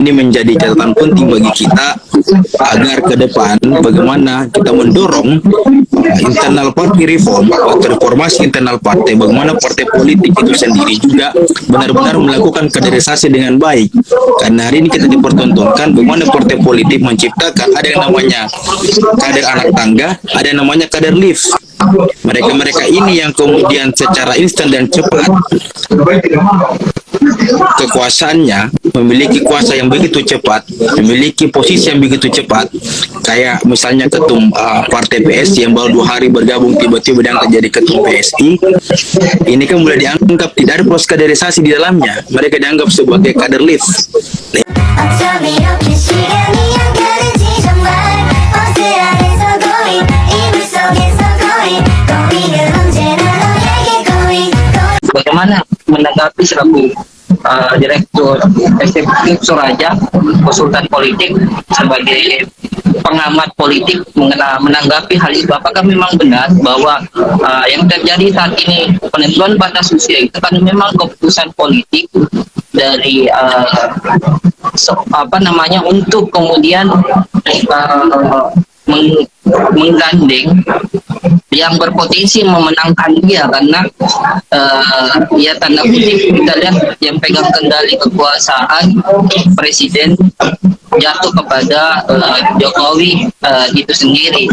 ini menjadi catatan penting bagi kita agar ke depan bagaimana kita mendorong internal party reform atau reformasi internal partai, bagaimana partai politik itu sendiri juga benar-benar melakukan kaderisasi dengan baik. Karena hari ini kita dipertontonkan bagaimana partai politik menciptakan ada yang namanya kader anak tangga, ada yang namanya kader lift. Mereka-mereka ini yang kemudian secara instan dan cepat kekuasaannya, memiliki kuasa yang begitu cepat, memiliki posisi yang begitu cepat, kayak misalnya ketum partai PSI yang baru 2 hari bergabung tiba-tiba diangkat jadi ketum PSI. Ini kan mulai dianggap tidak ada proses kaderisasi di dalamnya, mereka dianggap sebagai kader lift. Bagaimana menanggapi selaku Direktur Eksekutif Suraja, konsultan politik, sebagai pengamat politik menanggapi hal itu, apakah memang benar bahwa yang terjadi saat ini penentuan batas usia itu kan memang keputusan politik dari untuk kemudian menggandeng yang berpotensi memenangkan dia, karena ya tanda kutip kita lihat yang pegang kendali kekuasaan presiden jatuh kepada Jokowi itu sendiri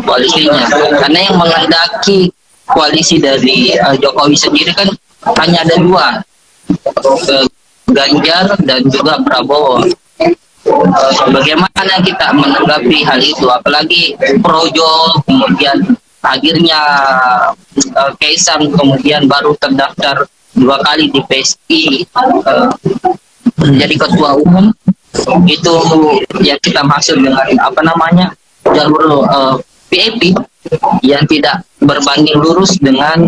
koalisinya, karena yang mengendaki koalisi dari Jokowi sendiri kan hanya ada 2, Ganjar dan juga Prabowo. Bagaimana kita menanggapi hal itu, apalagi Projo kemudian akhirnya Kaisang kemudian baru terdaftar 2 kali di PSI menjadi ketua umum, itu yang kita maksud dengan jalur VIP yang tidak berbanding lurus dengan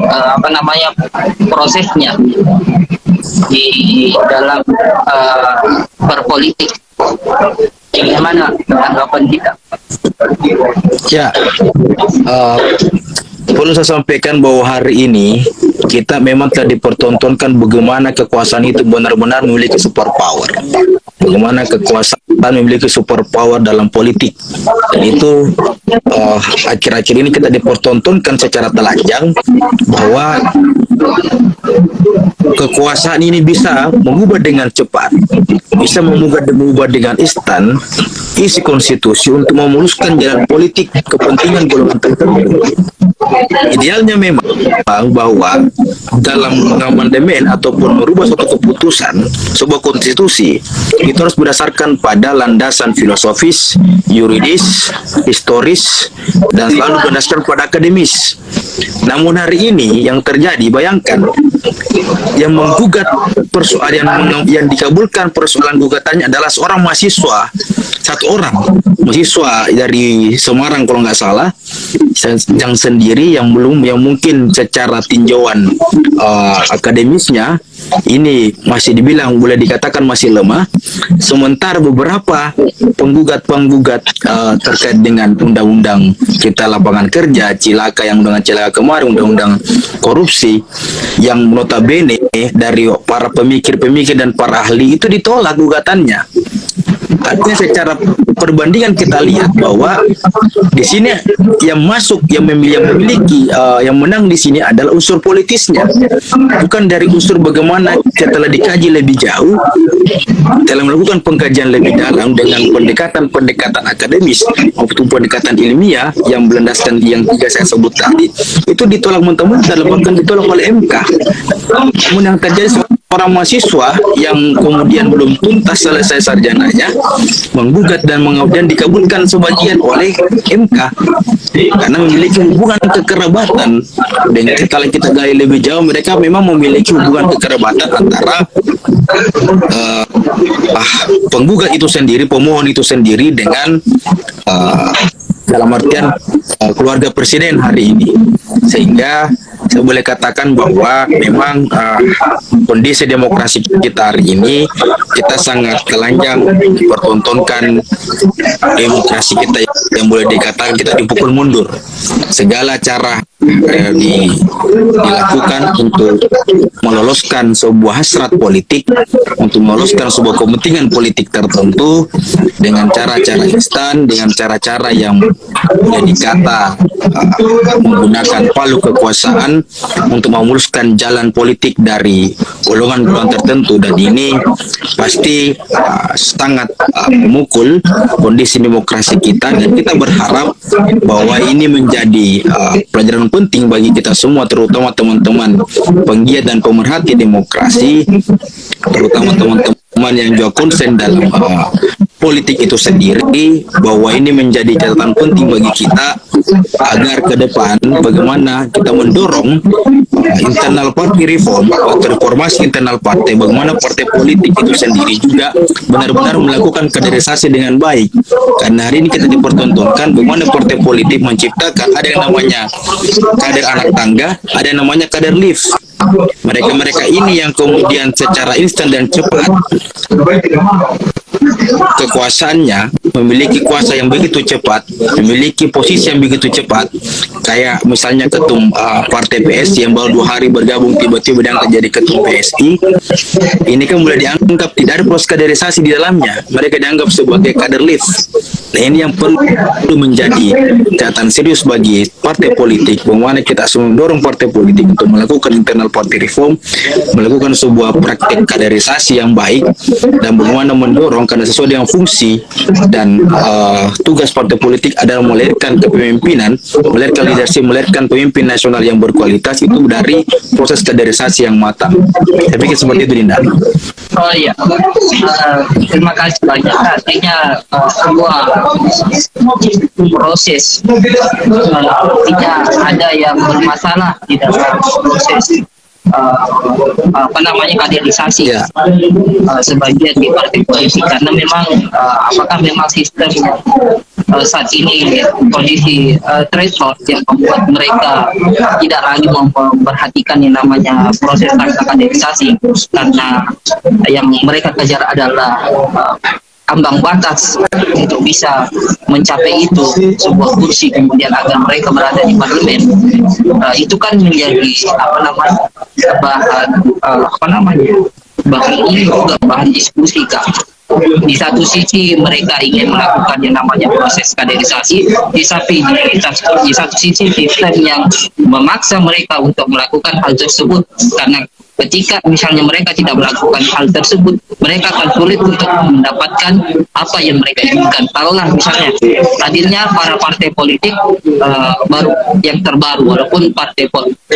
prosesnya di dalam berpolitik. Bagaimana tanggapan kita? Ya, perlu saya sampaikan bahwa hari ini kita memang telah dipertontonkan bagaimana kekuasaan itu benar-benar memiliki super power, bagaimana kekuasaan memiliki super power dalam politik. Dan itu akhir-akhir ini kita dipertontonkan secara telanjang bahwa kekuasaan ini bisa mengubah dengan cepat, bisa mengubah dengan instan isi konstitusi untuk memuluskan jalan politik kepentingan golongan tertentu. Idealnya memang bahwa dalam mengamandemen ataupun merubah suatu keputusan, sebuah konstitusi, itu harus berdasarkan pada landasan filosofis, yuridis, historis, dan selalu berdasarkan pada akademis. Namun hari ini yang terjadi, bayangkan, yang menggugat persoalan yang dikabulkan persoalan gugatannya adalah seorang mahasiswa, satu orang mahasiswa dari Semarang kalau nggak salah, yang sendiri yang mungkin secara tinjauan akademisnya ini masih dibilang boleh dikatakan masih lemah, sementara beberapa penggugat terkait dengan undang-undang Cipta Lapangan Kerja, Cilaka yang dengan Cilaka kemarin, undang-undang korupsi yang notabene dari para pemikir-pemikir dan para ahli itu ditolak gugatannya. Artinya secara perbandingan kita lihat bahwa di sini yang masuk, yang memiliki, yang menang di sini adalah unsur politisnya, bukan dari unsur bagaimana setelah dikaji lebih jauh, telah melakukan pengkajian lebih dalam dengan pendekatan akademis maupun pendekatan ilmiah yang berlandaskan yang 3 saya sebut tadi, itu ditolak mentah-mentah, bahkan ditolak oleh MK. Namun yang terjadi orang mahasiswa yang kemudian belum tuntas selesai sarjananya menggugat dan kemudian dikabulkan sebagian oleh MK karena memiliki hubungan kekerabatan. Dan kalau kita gali lebih jauh, mereka memang memiliki hubungan kekerabatan antara penggugat itu sendiri, pemohon itu sendiri dengan dalam artian keluarga presiden hari ini, sehingga saya boleh katakan bahwa memang kondisi demokrasi kita hari ini, kita sangat telanjang dipertontonkan demokrasi kita yang boleh dikatakan kita dipukul mundur. Segala cara dilakukan untuk meloloskan sebuah hasrat politik, untuk meloloskan sebuah kepentingan politik tertentu dengan cara-cara instan, dengan cara-cara yang boleh dikata menggunakan palu kekuasaan untuk memuluskan jalan politik dari golongan-golongan tertentu, dan ini pasti sangat memukul kondisi demokrasi kita, dan kita berharap bahwa ini menjadi pelajaran penting bagi kita semua, terutama teman-teman penggiat dan pemerhati demokrasi, terutama teman-teman yang juga konsen dalam politik itu sendiri, bahwa ini menjadi catatan penting bagi kita agar ke depan bagaimana kita mendorong internal party reform atau reformasi internal partai, bagaimana partai politik itu sendiri juga benar-benar melakukan kaderisasi dengan baik. Karena hari ini kita dipertontonkan bagaimana partai politik menciptakan ada yang namanya kader anak tangga, ada yang namanya kader lift. Mereka-mereka ini yang kemudian secara instan dan cepat kekuasaannya, memiliki kuasa yang begitu cepat, memiliki posisi yang begitu cepat, kayak misalnya ketum partai PSI yang baru 2 hari bergabung tiba-tiba diangkat jadi ketum PSI. Ini kan mulai dianggap tidak ada proses kaderisasi di dalamnya, mereka dianggap sebagai kader lift. Nah, ini yang perlu menjadi catatan serius bagi partai politik, bagaimana kita semua mendorong partai politik untuk melakukan internal party reform, melakukan sebuah praktik kaderisasi yang baik, dan bagaimana mendorong karena sesuai dengan fungsi dan tugas partai politik adalah melahirkan kepemimpinan, melahirkan leadership, melahirkan pemimpin nasional yang berkualitas, itu dari proses kaderisasi yang matang. Saya pikir seperti itu, Dinda. Oh iya, terima kasih banyak. Artinya sebuah proses tidak ada yang bermasalah di dalam proses kaderisasi sebagian di partai politik, karena memang apakah memang sistem saat ini kondisi threshold yang membuat mereka tidak lagi memperhatikan yang namanya proses kaderisasi, karena yang mereka kejar adalah ambang batas untuk bisa mencapai itu sebuah kursi kemudian agar mereka berada di parlemen. Itu kan menjadi bahan ini juga bahan diskusi, Kak. Di satu sisi mereka ingin melakukan yang namanya proses kaderisasi, di satu sisi sistem yang memaksa mereka untuk melakukan hal tersebut, karena ketika misalnya mereka tidak melakukan hal tersebut, mereka akan sulit untuk mendapatkan apa yang mereka inginkan. Taruhlah misalnya hadirnya para partai politik baru yang terbaru, walaupun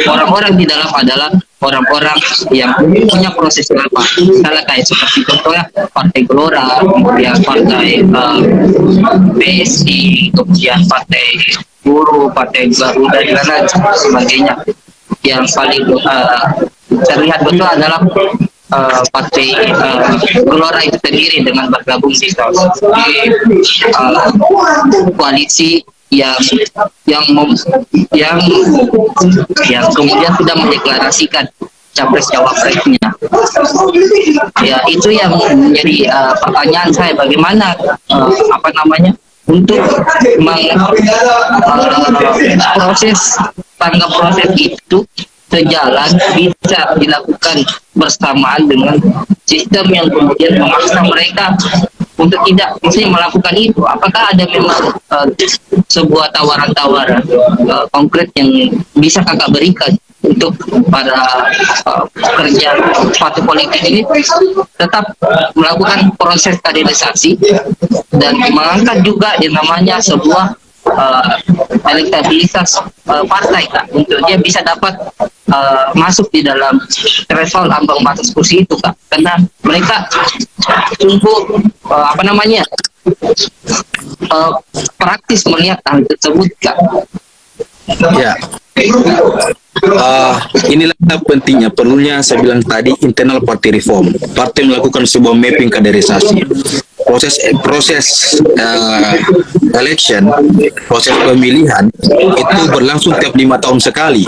orang-orang di dalam adalah orang-orang yang punya proses lama, misalnya kayak seperti contohnya Partai Gelora, kemudian Partai PSI, kemudian Partai Buruh, Partai Garuda, dan lain sebagainya. Yang paling terlihat betul adalah Partai Gelora itu sendiri dengan bergabung di koalisi yang kemudian sudah mendeklarasikan capres cawapresnya. Ya, itu yang menjadi pertanyaan saya, bagaimana untuk proses itu sejalan bisa dilakukan bersamaan dengan sistem yang kemudian memaksa mereka untuk tidak melakukan itu. Apakah ada memang sebuah tawaran-tawaran konkret yang bisa kakak berikan untuk para pekerja partai politik ini tetap melakukan proses kaderisasi dan mengangkat juga yang namanya sebuah elektabilitas partai, Kak, untuk dia bisa dapat masuk di dalam threshold ambang batas kursi itu, Kak, karena mereka sungguh praktis melihat hal tersebut, Kak. Ya. Inilah pentingnya, perlunya saya bilang tadi internal party reform. Partai melakukan sebuah mapping kaderisasi. proses proses election, proses pemilihan itu berlangsung tiap 5 tahun sekali.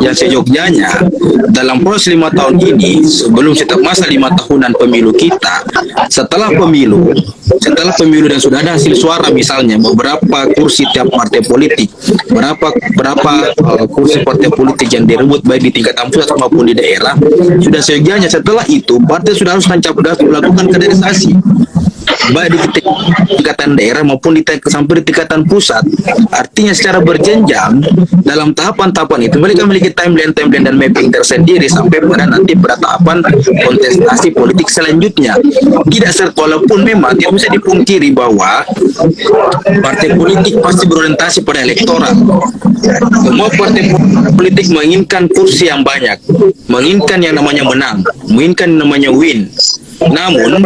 Yang seyogyanya dalam proses 5 tahun ini, sebelum setiap masa 5 tahunan pemilu kita, setelah pemilu dan sudah ada hasil suara, misalnya beberapa kursi tiap partai politik, berapa kursi partai politik yang direbut baik di tingkatan pusat maupun di daerah, sudah seyogyanya setelah itu partai sudah harus melakukan kaderisasi baik di tingkatan daerah maupun sampai di tingkatan pusat. Artinya secara berjenjang dalam tahapan-tahapan itu mereka memiliki timeline dan mapping tersendiri sampai pada tahapan kontestasi politik selanjutnya. Tidak serta, walaupun memang tidak bisa dipungkiri bahwa partai politik pasti berorientasi pada elektoral. Semua partai politik menginginkan kursi yang banyak, menginginkan yang namanya menang, menginginkan yang namanya win. Namun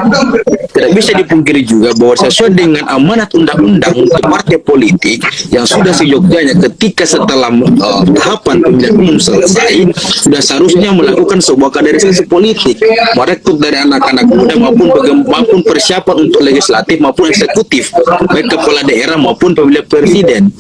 tidak bisa dipungkiri juga bahwa sesuai dengan amanat undang-undang untuk partai politik yang sudah seyogyanya ketika setelah tahapan pemilihan umum selesai, sudah seharusnya melakukan sebuah kaderisasi politik, merekrut dari anak-anak muda maupun persiapan untuk legislatif maupun eksekutif, baik kepala daerah maupun pemilihan presiden.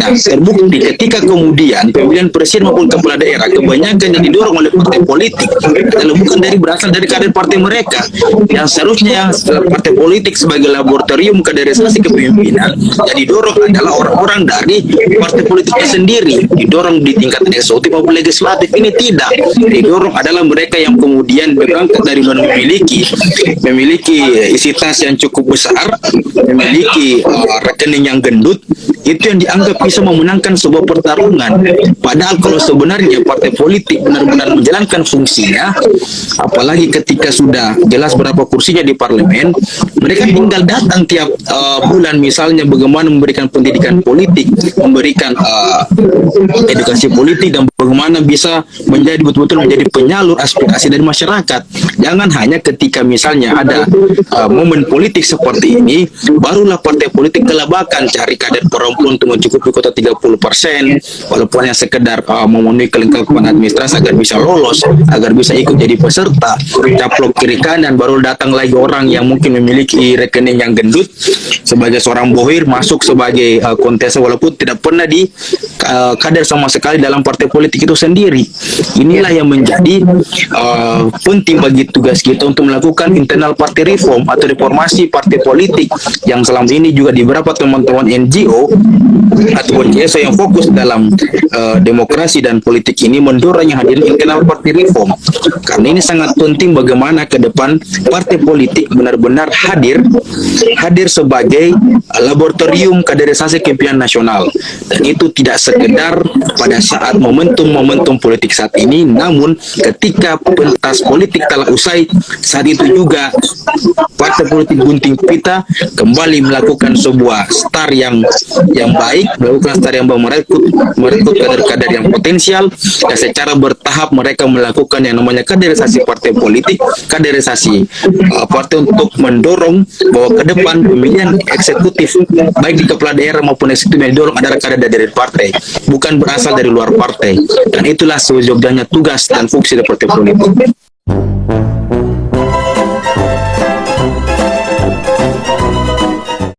Nah, terbukti ketika kemudian pemilihan presiden maupun kepala daerah kebanyakan yang didorong oleh partai politik adalah bukan berasal dari kader partai mereka. Yang seharusnya partai politik sebagai laboratorium kaderisasi kepemimpinan yang didorong adalah orang-orang dari partai politiknya sendiri, didorong di tingkat eksekutif maupun legislatif. Ini tidak didorong adalah mereka yang kemudian berangkat dari memiliki isi tas yang cukup besar, memiliki rekening yang gendut, itu yang dianggap bisa memenangkan sebuah pertarungan. Padahal kalau sebenarnya partai politik benar-benar menjalankan fungsinya, apalagi ketika sudah jelas berapa kursinya di parlemen, mereka tinggal datang tiap bulan misalnya bagaimana memberikan pendidikan politik, memberikan edukasi politik, dan bagaimana bisa betul-betul menjadi penyalur aspirasi dari masyarakat. Jangan hanya ketika misalnya ada momen politik seperti ini, barulah partai politik kelabakan cari kader perempuan untuk mencukupi kota 30%, walaupun hanya sekedar memenuhi kelengkapan administrasi agar bisa lolos, agar bisa ikut jadi peserta, caplok kiri kanan, baru datang lagi orang yang mungkin memiliki rekening yang gendut sebagai seorang bohir masuk sebagai kontestan walaupun tidak pernah di kader sama sekali dalam partai politik itu sendiri. Inilah yang menjadi penting bagi tugas kita untuk melakukan internal party reform atau reformasi partai politik yang selama ini juga di beberapa teman-teman NGO ataupun CSO yang fokus dalam demokrasi dan politik ini mendorong yang hadir internal party reform, karena ini sangat penting bagaimana ke depan partai politik benar-benar hadir sebagai laboratorium kaderisasi kepemimpinan nasional, dan itu tidak sekedar pada saat momentum politik saat ini, namun ketika pentas politik telah usai, saat itu juga partai politik gunting pita kembali melakukan sebuah start yang baik, melakukan start yang merekrut kader-kader yang potensial, dan secara bertahap mereka melakukan yang namanya kaderisasi partai politik, kaderisasi partai untuk mendorong bahwa ke depan pemilihan eksekutif baik di kepala daerah maupun eksekutif yang didorong adalah kader dari partai, bukan berasal dari luar partai. Dan itulah seyogyanya tugas dan fungsi dari partai politik.